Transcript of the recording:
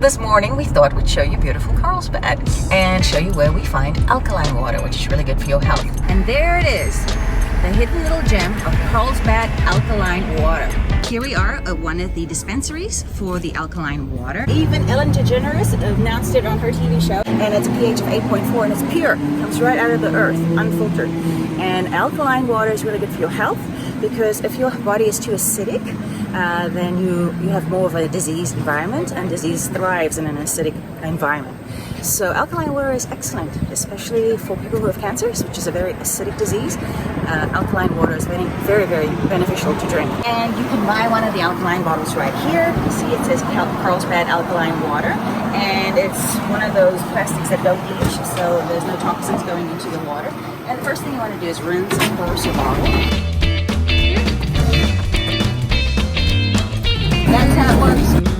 This morning we thought we'd show you beautiful Carlsbad and show you where we find alkaline water, which is really good for your health. And there it is, the hidden little gem of Carlsbad alkaline water. Here we are at one of the dispensaries for the alkaline water. Even Ellen DeGeneres announced it on her TV show, and it's a pH of 8.4 and it's pure. It comes right out of the earth, unfiltered. And alkaline water is really good for your health because if your body is too acidic, then you have more of a disease environment, and disease thrives in an acidic environment. So alkaline water is excellent, especially for people who have cancers, which is a very acidic disease. Alkaline water is very, very beneficial to drink. And you can buy one of the alkaline bottles right here. You see it says Carlsbad alkaline water, and it's one of those plastics that don't leach, so there's no toxins going into the water. And the first thing you want to do is rinse and pour your bottle. That's how it works.